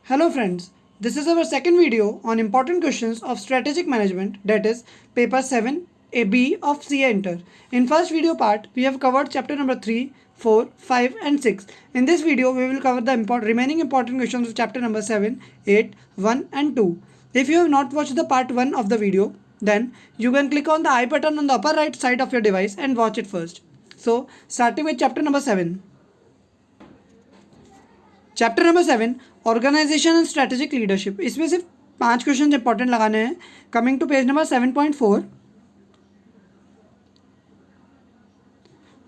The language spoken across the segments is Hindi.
Hello friends, this is our second video on important questions of strategic management, that is paper 7 AB of CA Inter. In first video part, we have covered chapter number 3, 4, 5 and 6. In this video, we will cover the remaining important questions of chapter number 7, 8, 1 and 2. If you have not watched the part 1 of the video, then you can click on the I button on the upper right side of your device and watch it first. So, starting with chapter number 7. Chapter number 7 organisation and strategic leadership. इसमें सिर्फ 5 क्वेश्चन इंपॉर्टेंट लगाने हैं. Coming to page number 7.4.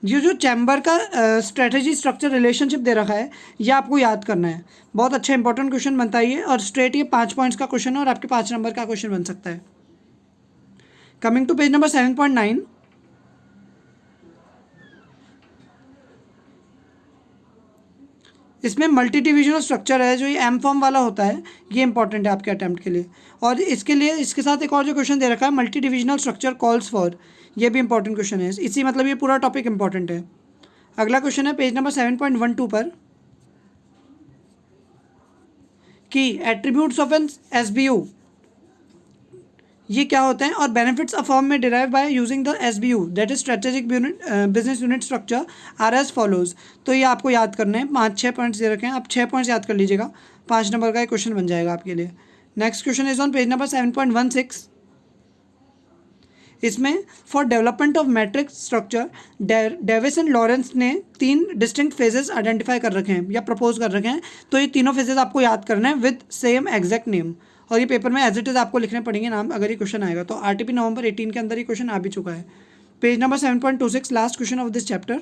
ये जो चैम्बर का स्ट्रेटेजी स्ट्रक्चर रिलेशनशिप दे रखा है, ये आपको याद करना है. बहुत अच्छा इंपॉर्टेंट क्वेश्चन बनता है ये, और स्ट्रेट ये 5 पॉइंट्स का क्वेश्चन है और आपके 5 नंबर का क्वेश्चन बन सकता है. Coming to page number 7.9. इसमें मल्टी डिविजनल स्ट्रक्चर है, जो ये एम फॉर्म वाला होता है, ये इंपॉर्टेंट है आपके अटेम्प्ट के लिए. और इसके लिए इसके साथ एक और जो क्वेश्चन दे रखा है, multi divisional structure calls for, ये भी इंपॉर्टेंट क्वेश्चन है. इसी मतलब ये पूरा टॉपिक इंपॉर्टेंट है. अगला क्वेश्चन है पेज नंबर 7.12 पर, कि एट्रीब्यूट्स ऑफ एन एसबीयू ये क्या होते हैं, और बेनिफिट्स अ फर्म में derive by using the SBU, that is strategic business unit structure, are as follows. तो ये आपको याद करना है. 5-6 पॉइंट्स दे रखे हैं, आप 6 पॉइंट्स याद कर लीजिएगा. 5 नंबर का एक क्वेश्चन बन जाएगा आपके लिए. Next question is on page number 7.16. इसमें for development of matrix structure, Davis and Lawrence ने 3 डिस्टिंक्ट फेजेस आइडेंटिफाई कर रखे हैं या प्रपोज कर रखे हैं. तो ये तीनों फेजेस आपको याद करना है विद सेम एग्जैक्ट नेम, और ये पेपर में एज इट इज़ आपको लिखने पड़ेंगे नाम अगर ये क्वेश्चन आएगा. तो आरटीपी नवंबर 18 के अंदर ये क्वेश्चन आ भी चुका है. Page number 7.26, last question of this chapter.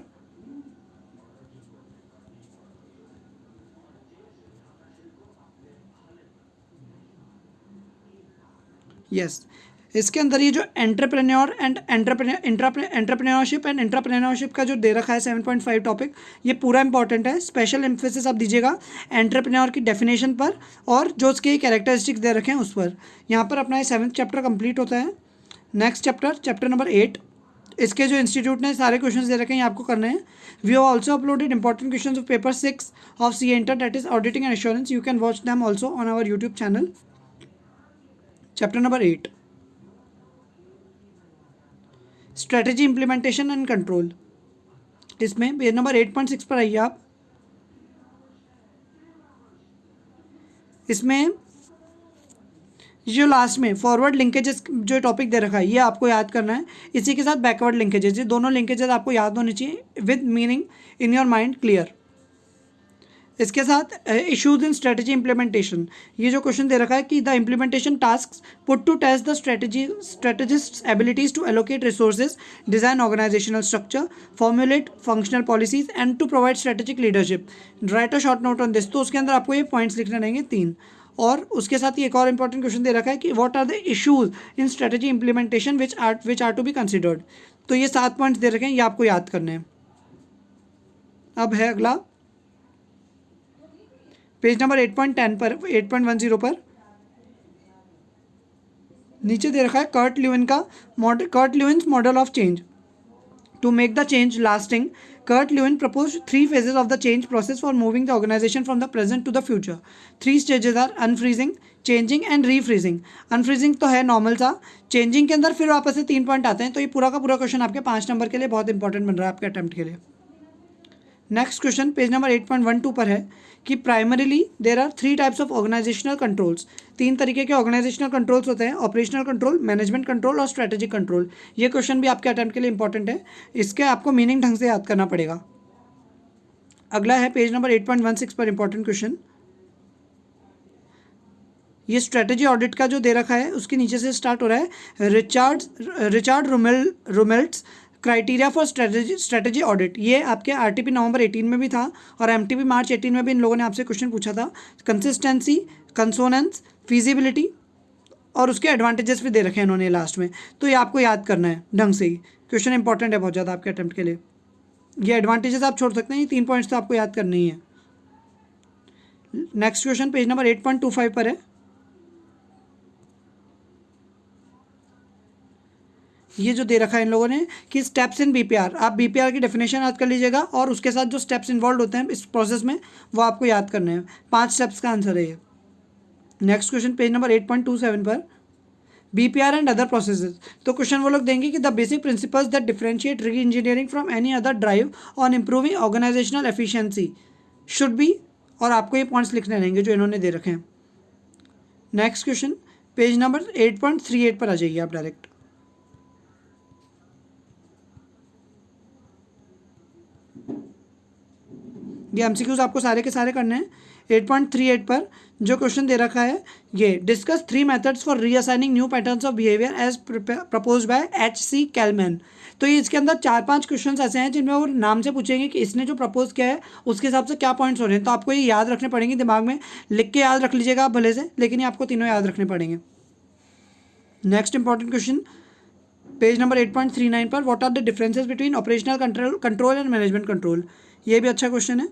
Yes, इसके अंदर ये जो entrepreneur and entrepreneurship and entrepreneurship का जो दे रखा है 7.5 टॉपिक, ये पूरा इंपॉर्टेंट है. स्पेशल एम्फेसिस आप दीजिएगा एंटरप्रेन्योर की डेफिनेशन पर, और जो उसके कैरेक्टरिस्टिक्स दे रखे हैं उस पर. यहाँ पर अपना ये 7th चैप्टर कंप्लीट होता है. Next chapter number 8. इसके जो इंस्टीट्यूट ने सारे क्वेश्चन दे रखे हैं, ये आपको करने हैं. We have also uploaded important question of paper 6 of C inter, that is auditing and assurance. You can watch them also on our YouTube channel. Chapter number 8, strategy implementation and control. इसमें पेज नंबर 8.6 पर आइए आप. इसमें जो लास्ट में फॉरवर्ड लिंकेजेस जो टॉपिक दे रखा है, ये आपको याद करना है. इसी के साथ बैकवर्ड लिंकेजेस, ये दोनों लिंकेजेस आपको याद होने चाहिए with meaning in your mind clear. इसके साथ इश्यूज इन स्ट्रेटेजी इम्प्लीमेंटेशन, ये जो क्वेश्चन दे रखा है कि the implementation task put to test the strategist abilities to allocate resources, design organisational structure, formulate functional policies and to provide strategic leadership. Write a short note on this. तो उसके अंदर आपको ये पॉइंट्स लिखने रहेंगे 3. और उसके साथ ही एक और इंपॉर्टेंट क्वेश्चन दे रखा है कि what are the issues in strategy implementation which are to be considered. तो ये 7 पॉइंट्स दे रखे हैं, ये आपको याद करने हैं. अब है अगला पेज नंबर 8.10 पर, 8.10 पर नीचे दे रखा है Kurt Lewin's model of change. To make the change lasting, Kurt Lewin propose 3 phases of the change process for moving the organisation from the present to the future. 3 stages are unfreezing, changing and refreezing. Unfreezing तो है नॉर्मल सा. चेंजिंग के अंदर फिर वापस से 3 पॉइंट आते हैं. तो ये पूरा का पूरा क्वेश्चन आपके 5 नंबर के लिए बहुत इंपॉर्टेंट बन रहा है आपके अटेम्प्ट के लिए. नेक्स्ट क्वेश्चन पेज नंबर 8.12 पर है कि primarily there are 3 types of organisational controls. 3 तरीके के ऑर्गेनाइजेशनल कंट्रोल्स होते हैं, ऑपरेशनल कंट्रोल, मैनेजमेंट कंट्रोल और स्ट्रेटेजिक कंट्रोल. ये क्वेश्चन भी आपके अटेम्प्ट के लिए इंपॉर्टेंट है. इसके आपको मीनिंग ढंग से याद करना पड़ेगा. अगला है पेज नंबर 8.16 पर इंपॉर्टेंट क्वेश्चन. ये स्ट्रेटेजी ऑडिट का जो दे रखा है, उसके नीचे से स्टार्ट हो रहा है. Richard Rumelt's criteria for strategy audit. ये आपके आरटीपी नवंबर 18 में भी था, और एमटीपी मार्च 18 में भी इन लोगों ने आपसे क्वेश्चन पूछा था. कंसिस्टेंसी, कंसोनेंस, फिजिबिलिटी, और उसके एडवांटेजेस भी दे रखे हैं इन्होंने लास्ट में. तो ये आपको याद करना है ढंग से ही. क्वेश्चन इंपॉर्टेंट है बहुत ज़्यादा आपके अटेम्प्ट के लिए. ये एडवांटेजेस आप छोड़ सकते हैं, ये 3 पॉइंट्स तो आपको याद करने ही है. नेक्स्ट क्वेश्चन पेज नंबर 8.25 पर है. ये जो दे रखा है इन लोगों ने कि स्टेप्स इन बीपीआर, आप बीपीआर की डेफिनेशन याद कर लीजिएगा, और उसके साथ जो स्टेप्स इन्वॉल्व होते हैं इस प्रोसेस में, वो आपको याद करने हैं. 5 स्टेप्स का आंसर है ये. नेक्स्ट क्वेश्चन पेज नंबर 8.27 पर, बीपीआर एंड अदर प्रोसेसेस। तो क्वेश्चन वो लोग देंगे कि the basic principles that differentiate re engineering from any other drive on improving organisational efficiency should be, और आपको ये पॉइंट्स लिखने रहेंगे जो इन्होंने दे रखे हैं। नेक्स्ट क्वेश्चन पेज नंबर 8.38 पर आ जाइए आप डायरेक्ट। ये एमसीक्यूज आपको सारे के सारे करने हैं। 8.38 पर जो क्वेश्चन दे रखा है, ये discuss 3 methods for reassigning new patterns of behaviour as propose by H.C. Kelman. तो ये इसके अंदर 4-5 क्वेश्चंस ऐसे हैं जिनमें वो नाम से पूछेंगे कि इसने जो प्रपोज किया है उसके हिसाब से क्या पॉइंट्स हो रहे हैं। तो आपको ये याद रखने पड़ेंगे, दिमाग में लिख के याद रख लीजिएगा आप भले से, लेकिन ये आपको तीनों याद रखने पड़ेंगे। Next important question page number 8.39 पर, what are the differences between operational control and management control. ये भी अच्छा क्वेश्चन है।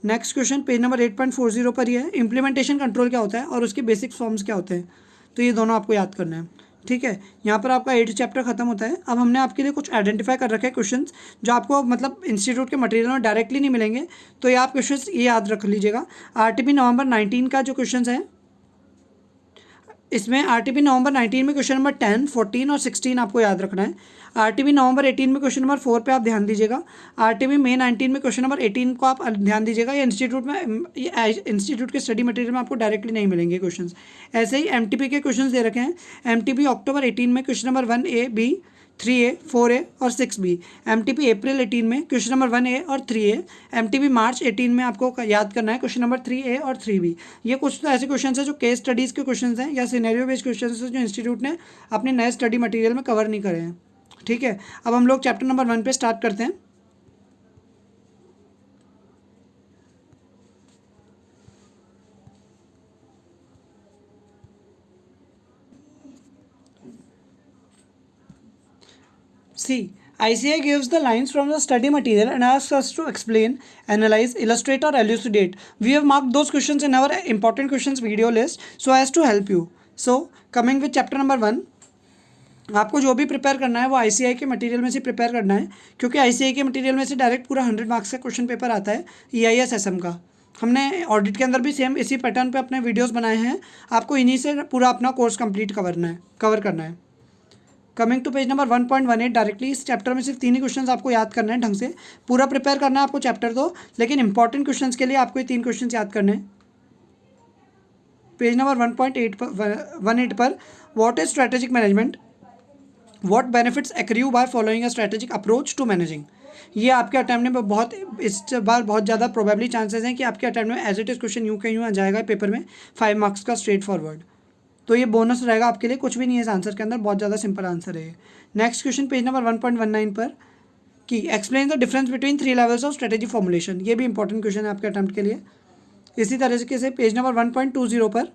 नेक्स्ट क्वेश्चन पेज नंबर 8.40 पर ही है, इम्प्लीमेंटेशन कंट्रोल क्या होता है और उसके बेसिक फॉर्म्स क्या होते हैं। तो ये दोनों आपको याद करना है, ठीक है। यहाँ पर आपका 8 चैप्टर खत्म होता है। अब हमने आपके लिए कुछ आइडेंटिफाई कर रखे हैं क्वेश्चंस जो आपको मतलब इंस्टीट्यूट के मटेरियल में डायरेक्टली नहीं मिलेंगे। तो ये आप क्वेश्चंस ये याद रख लीजिएगा। आरटीपी नवंबर 19 का जो क्वेश्चन है, इसमें आरटीपी नवंबर 19 में क्वेश्चन नंबर 10, 14 और 16 आपको याद रखना है। आरटीपी नवंबर 18 में क्वेश्चन नंबर 4 पे आप ध्यान दीजिएगा। आरटीपी मई 19 में क्वेश्चन नंबर 18 को आप ध्यान दीजिएगा। ये इंस्टीट्यूट के स्टडी मटेरियल में आपको डायरेक्टली नहीं मिलेंगे क्वेश्चंस। ऐसे ही एमटीपी के क्वेश्चंस दे रखे हैं। एमटीपी अक्टूबर 18 में question number 1A, B, 3A, 4A और 6B। एमटीपी अप्रैल 18 में क्वेश्चन नंबर 1A और 3A। एमटीपी मार्च 18 में आपको याद करना है क्वेश्चन नंबर 3A और 3B। ये कुछ तो ऐसे क्वेश्चन हैं जो केस स्टडीज़ के क्वेश्चन हैं या सिनेरियो बेस्ड क्वेश्चन हैं जो इंस्टीट्यूट ने अपने नए स्टडी मटेरियल में कवर नहीं करे हैं, ठीक है। अब हम लोग चैप्टर नंबर 1 पे स्टार्ट करते हैं। See, ICI gives the lines from the study material and asks us to explain, analyze, illustrate or elucidate. We have marked those questions in our important questions video list so as to help you. So, coming with chapter number 1, आपको जो भी प्रिपेयर करना है वो ICI के मटेरियल में से प्रिपेयर करना है, क्योंकि ICI के मटेरियल में से डायरेक्ट पूरा 100 मार्क्स का क्वेश्चन पेपर आता है EIS SM का। हमने ऑडिट के अंदर भी सेम इसी पैटर्न पे अपने वीडियोस बनाए हैं। आपको इन्हीं से पूरा अपना कोर्स कंप्लीट कवर करना है। Coming to page number 1.18 directly इस चैप्टर में सिर्फ 3 ही क्वेश्चंस आपको याद करना है ढंग से। पूरा प्रिपेयर करना है आपको चैप्टर तो, लेकिन इंपॉर्टेंट क्वेश्चंस के लिए आपको ये 3 क्वेश्चंस याद करने हैं। पेज नंबर 1.18 पर, what is strategic management, what benefits accrue by following a strategic approach to managing. ये आपके अटेम्प्ट में बहुत, इस बार बहुत ज़्यादा प्रोबेबली चांसेस हैं कि आपके अटेम्प्ट में एज इट इज क्वेश्चन यूँ कहीं आ जाएगा पेपर में 5 मार्क्स का स्ट्रेट फॉरवर्ड। तो ये बोनस रहेगा आपके लिए, कुछ भी नहीं है इस आंसर के अंदर, बहुत ज़्यादा सिंपल आंसर है ये। नेक्स्ट क्वेश्चन पेज नंबर 1.19 पर, कि explain the difference between 3 levels of strategy formulation. ये भी इंपॉर्टेंट क्वेश्चन है आपके अटेम्प्ट के लिए। इसी तरीके से पेज नंबर 1.20 पर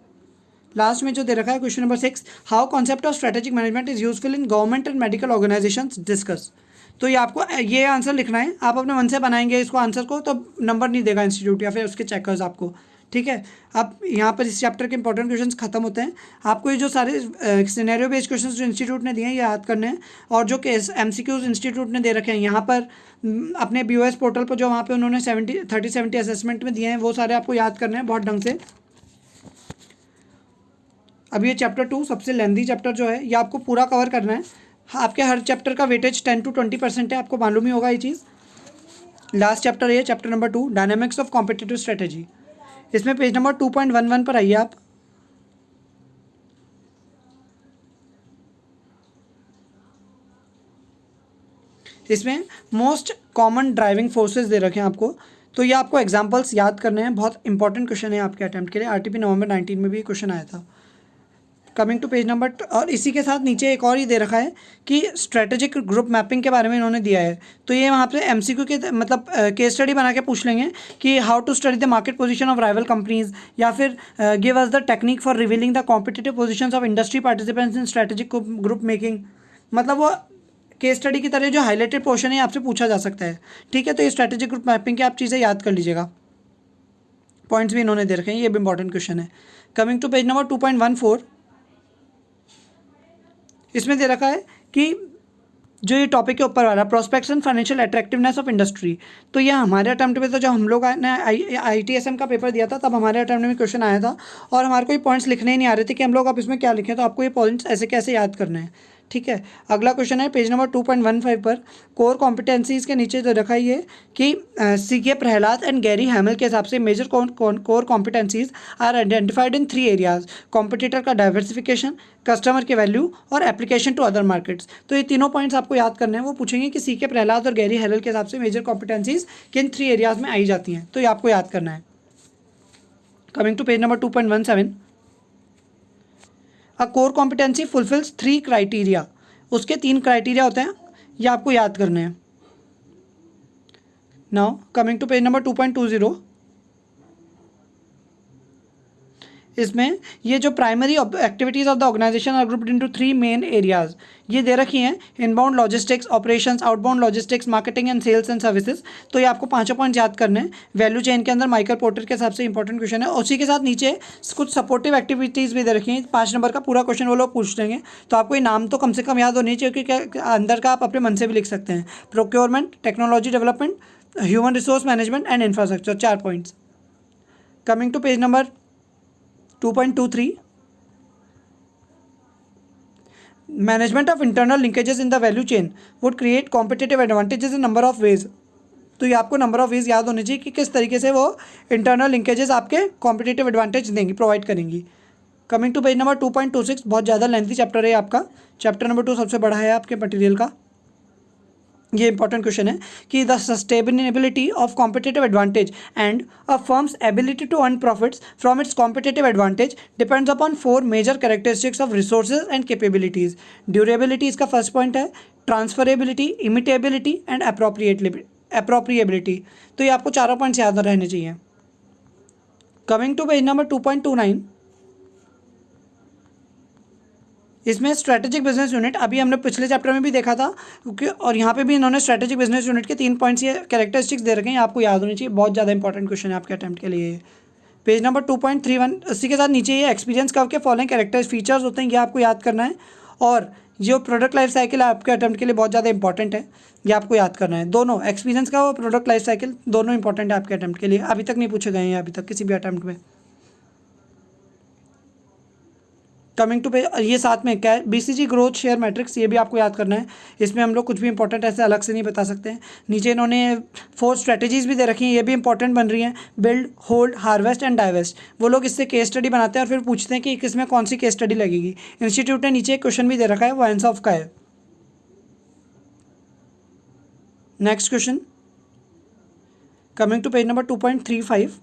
लास्ट में जो दे रखा है question number 6, how concept of strategic management is useful in government and medical organisations discuss. तो ये आपको ये आंसर लिखना है। आप अपने मन से बनाएंगे इसको आंसर को तो नंबर नहीं देगा इंस्टीट्यूट या फिर उसके चेकर्स आपको, ठीक है। अब यहाँ पर इस चैप्टर के इंपॉर्टेंट क्वेश्चंस खत्म होते हैं। आपको ये जो सारे सिनेरियो बेस्ड क्वेश्चंस जो इंस्टीट्यूट ने दिए हैं ये याद करने हैं, और जो केस MCQs इंस्टीट्यूट ने दे रखे हैं यहाँ पर अपने BOS पोर्टल पर, जो वहाँ पे उन्होंने 30-70 असेसमेंट में दिए हैं, वो सारे आपको याद करने हैं बहुत ढंग से। अब ये चैप्टर 2 सबसे लेंथी चैप्टर जो है, ये आपको पूरा कवर करना है। आपके हर चैप्टर का वेटेज 10 to 20% है, आपको मालूम ही होगा ये चीज़। लास्ट चैप्टर है chapter number 2, dynamics of competitive strategy. इसमें पेज नंबर 2.11 पर आइए आप। इसमें मोस्ट कॉमन ड्राइविंग फोर्सेस दे रखे हैं आपको, तो ये आपको एग्जांपल्स याद करने हैं। बहुत इंपॉर्टेंट क्वेश्चन है आपके अटेम्प्ट के लिए। आरटीपी नवंबर 19 में भी क्वेश्चन आया था। कमिंग टू पेज नंबर, और इसी के साथ नीचे एक और ही दे रखा है कि स्ट्रेटेजिक ग्रुप मैपिंग के बारे में इन्होंने दिया है। तो ये वहाँ पे MCQ के मतलब केस स्टडी बना के पूछ लेंगे कि how to study the market position of rival companies, या फिर give us the technique for revealing the competitive positions of industry participants in strategic group making. मतलब वो केस स्टडी की तरह जो हाईलाइटेड पोर्शन है आपसे पूछा जा सकता है, ठीक है। तो ये स्ट्रेटेजिक ग्रुप मैपिंग की आप चीज़ें याद कर लीजिएगा। पॉइंट्स भी इन्होंने दे रखे हैं, ये भी इंपॉर्टेंट क्वेश्चन है। कमिंग टू पेज नंबर 2.14, इसमें दे रखा है कि जो ये टॉपिक के ऊपर वाला prospects and financial attractiveness of industry, तो ये हमारे अटेम्प्ट में, तो जब हम लोग ने ITSM का पेपर दिया था तब हमारे अटेम्प्ट में क्वेश्चन आया था और हमारे को ये पॉइंट्स लिखने ही नहीं आ रहे थे कि हम लोग अब इसमें क्या लिखें, तो आपको ये पॉइंट्स ऐसे कैसे याद करने हैं। ठीक है, अगला क्वेश्चन है पेज नंबर 2.15 पर, कोर कॉम्पिटेंसीज के नीचे जो रखा है कि CK Prahalad and Gary Hamel के हिसाब से major core competencies are identified in 3 areas, competitor का डाइवर्सिफिकेशन, कस्टमर के वैल्यू और एप्लीकेशन टू अदर मार्केट्स। तो ये तीनों पॉइंट्स आपको याद करने हैं। वो पूछेंगे कि CK प्रहलाद और गैरी हैमल के हिसाब से मेजर कॉम्पिटेंसीज किन 3 एरियाज में आई जाती हैं, तो ये आपको याद करना है। Coming to page number 2.17, a core competency fulfils 3 criteria, उसके 3 क्राइटेरिया होते हैं, ये आपको याद करने हैं। Now coming to page number 2.20, इसमें ये जो primary activities of the organisation are grouped into 3 main areas, ये दे रखी हैं, inbound logistics, operations, outbound logistics, marketing and sales and services. तो ये आपको 5 पॉइंट याद करने हैं। वैल्यू चेन के अंदर माइकल पोर्टर के हिसाब से इंपॉर्टेंट क्वेश्चन है। उसी के साथ नीचे कुछ सपोर्टिव एक्टिविटीज़ भी दे रखी हैं। 5 नंबर का पूरा क्वेश्चन वो लोग पूछ देंगे, तो आपको ये नाम तो कम से कम याद होनी चाहिए, क्योंकि अंदर का आप अपने मन से भी लिख सकते हैं। Procurement, technology development, human resource management and infrastructure, 4 points. Coming to page number 2.23, management of internal linkages in the value chain would create competitive advantages in number of ways. तो ये आपको नंबर ऑफ वेज याद होने चाहिए कि किस तरीके से वो इंटरनल लिंकेजेस आपके कॉम्पिटिटिव एडवांटेज देंगी, प्रोवाइड करेंगी। कमिंग टू पेज नंबर 2.26, बहुत ज़्यादा लेंथी चैप्टर है आपका, चैप्टर नंबर 2 सबसे बड़ा है आपके मटेरियल का। ये इंपॉर्टेंट क्वेश्चन है कि the sustainability of competitive advantage and a firm's ability to earn profits from its competitive advantage depends upon 4 major characteristics of resources and capabilities. Durability इसका फर्स्ट पॉइंट है, ट्रांसफरेबिलिटी, इमिटेबिलिटी एंड अप्रोप्रिएबिलिटी। तो ये आपको 4 पॉइंट्स याद रहने चाहिए। कमिंग टू पेज नंबर 2.29, इसमें स्ट्रेटेजिक बिजनेस यूनिट, अभी हमने पिछले चैप्टर में भी देखा था, क्योंकि और यहाँ पे भी इन्होंने स्ट्रेटेजिक बिजनेस यूनिट के 3 पॉइंट्स ये कैरेक्टरिस्टिक्स दे रखे हैं, आपको याद होनी चाहिए। बहुत ज़्यादा इंपॉर्टेंट क्वेश्चन है आपके अटैम्प्ट के लिए। पेज नंबर 2.31, इसी के साथ नीचे ये एक्सपीरियंस कर्व के फॉलोइंग कैरेक्टर फीचर्स होते हैं, ये आपको याद करना है। और जो प्रोडक्ट लाइफ साइकिल आपके अटैम्प्ट के लिए बहुत ज़्यादा इंपॉर्टेंट है, ये आपको याद करना है। दोनों एक्सपीरियंस का और प्रोडक्ट लाइफ साइकिल दोनों इंपॉर्टेंट है आपके अटैम्प्ट के लिए। अभी तक नहीं पूछे गए हैं अभी तक किसी भी अटैम्प्ट में। कमिंग टू पे ये साथ में क्या है, BCG ग्रोथ शेयर मैट्रिक्स, ये भी आपको याद करना है। इसमें हम लोग कुछ भी इंपॉर्टेंट ऐसे अलग से नहीं बता सकते हैं। नीचे इन्होंने 4 स्ट्रेटेजीज भी दे रखी हैं, ये भी इंपॉर्टेंट बन रही हैं, build, hold, harvest and divest. वो लोग इससे केस स्टडी बनाते हैं और फिर पूछते हैं कि किसमें कौन सी केस स्टडी लगेगी। इंस्टीट्यूट ने नीचे एक क्वेश्चन भी दे रखा है, वो एंसॉफ का है। Next question, coming to page number 2.35,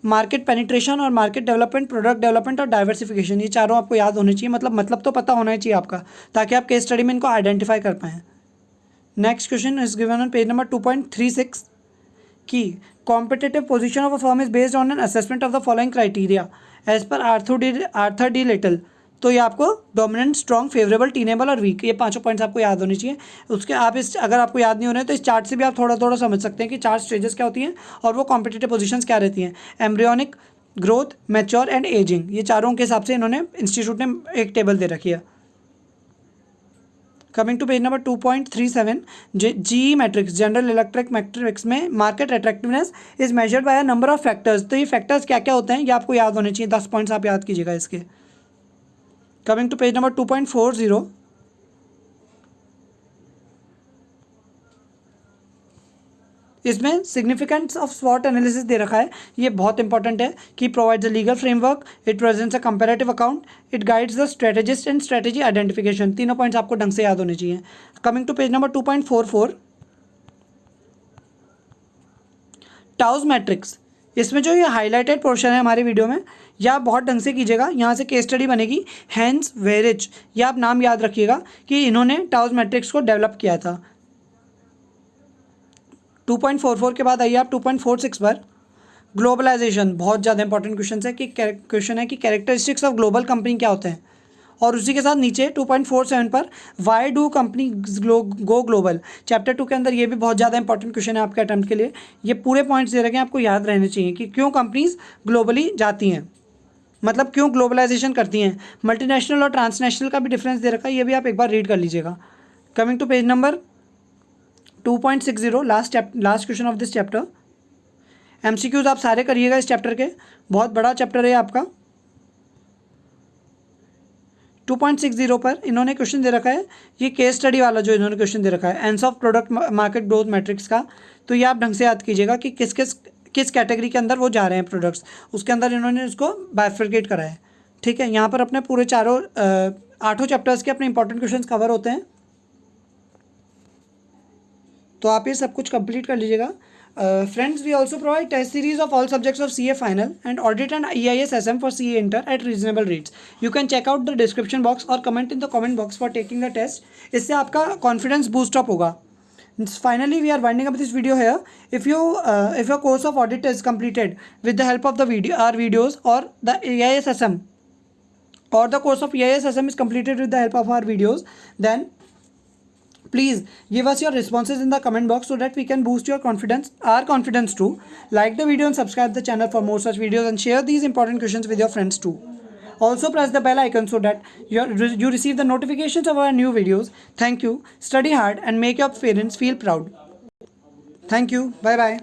market penetration और मार्केट डेवलपमेंट, प्रोडक्ट डेवलपमेंट और डाइवर्सिफिकेशन, ये चारों आपको याद होने चाहिए। मतलब तो पता होना चाहिए आपका, ताकि आप केस स्टडी में इनको आइडेंटिफाई कर पाएँ। Next question is given on page number 2.36 कि competitive position of a firm is based on an assessment of the following criteria as per Arthur D Little. तो ये आपको डोमिनेंट, स्ट्रॉन्ग, फेवरेबल, टीनेबल और वीक, ये 5 पॉइंट्स आपको याद होने चाहिए। उसके आप इस अगर आपको याद नहीं हो रहे हैं तो इस चार्ट से भी आप थोड़ा थोड़ा समझ सकते हैं कि 4 स्टेजेस क्या होती हैं और वो कॉम्पिटिटिव पोजीशंस क्या रहती हैं। Embryonic, growth, mature and ageing, ये चारों के हिसाब से इन्होंने इंस्टीट्यूट ने एक टेबल दे रखी है। Coming to page number 2.37, GE matrix, general electric matrix में market attractiveness is measured by a number of factors. तो ये फैक्टर्स क्या क्या होते हैं ये आपको याद होने चाहिए। 10 पॉइंट्स आप याद कीजिएगा इसके। कमिंग टू पेज नंबर 2.40, इसमें सिग्निफिकेंस ऑफ स्वॉट एनालिसिस दे रखा है। ये बहुत इंपॉर्टेंट है कि provides a legal framework, it presents a comparative account, it guides the strategist and strategy identification. तीनों पॉइंट्स आपको ढंग से याद होने चाहिए। Coming to page number 2.44, TOWS matrix, इसमें जो ये हाईलाइटेड पोर्शन है हमारे वीडियो में, यह आप बहुत ढंग से कीजिएगा, यहाँ से केस स्टडी बनेगी, हैंस वेरिच, यह आप नाम याद रखिएगा कि इन्होंने टाउस मैट्रिक्स को डेवलप किया था। 2.44 के बाद आइए आप 2.46 पर, ग्लोबलाइजेशन, बहुत ज़्यादा इंपॉर्टेंट क्वेश्चन है कि कैरेक्टरिस्टिक्स ऑफ ग्लोबल कंपनी क्या होते हैं। और उसी के साथ नीचे 2.47 पर, why do company go global, chapter 2 के अंदर ये भी बहुत ज़्यादा इंपॉर्टेंट क्वेश्चन है आपके अटेम्प्ट के लिए। ये पूरे पॉइंट्स दे रखे हैं, आपको याद रहने चाहिए कि क्यों कंपनीज ग्लोबली जाती हैं, मतलब क्यों ग्लोबलाइजेशन करती हैं। मल्टीनेशनल और ट्रांसनेशनल का भी डिफरेंस दे रखा है, ये भी आप एक बार रीड कर लीजिएगा। Coming to page number 2.60, last question of this chapter. MCQs आप सारे करिएगा इस चैप्टर के, बहुत बड़ा चैप्टर है आपका। 2.60 पर इन्होंने क्वेश्चन दे रखा है, ये केस स्टडी वाला जो इन्होंने क्वेश्चन दे रखा है Ansoff product market growth matrix का। तो ये आप ढंग से याद कीजिएगा कि किस कैटेगरी के अंदर वो जा रहे हैं प्रोडक्ट्स, उसके अंदर इन्होंने उसको बाइफरकेट करा है। ठीक है, यहाँ पर अपने पूरे 8 चैप्टर्स के अपने इंपॉर्टेंट क्वेश्चन कवर होते हैं, तो आप ये सब कुछ कंप्लीट कर लीजिएगा। Friends, we also provide test series of all subjects of CA Final and Audit and EIS SM for CA Inter at reasonable rates. You can check out the description box or comment in the comment box for taking the test. इससे आपका confidence boost up होगा. Finally, we are winding up this video here. If your course of audit is completed with the help of our videos, or the EIS SM or the course of EIS SM is completed with the help of our videos, then please give us your responses in the comment box so that we can boost your confidence, our confidence too. Like the video and subscribe the channel for more such videos, and share these important questions with your friends too. Also press the bell icon so that you receive the notifications of our new videos. Thank you. Study hard and make your parents feel proud. Thank you. Bye bye.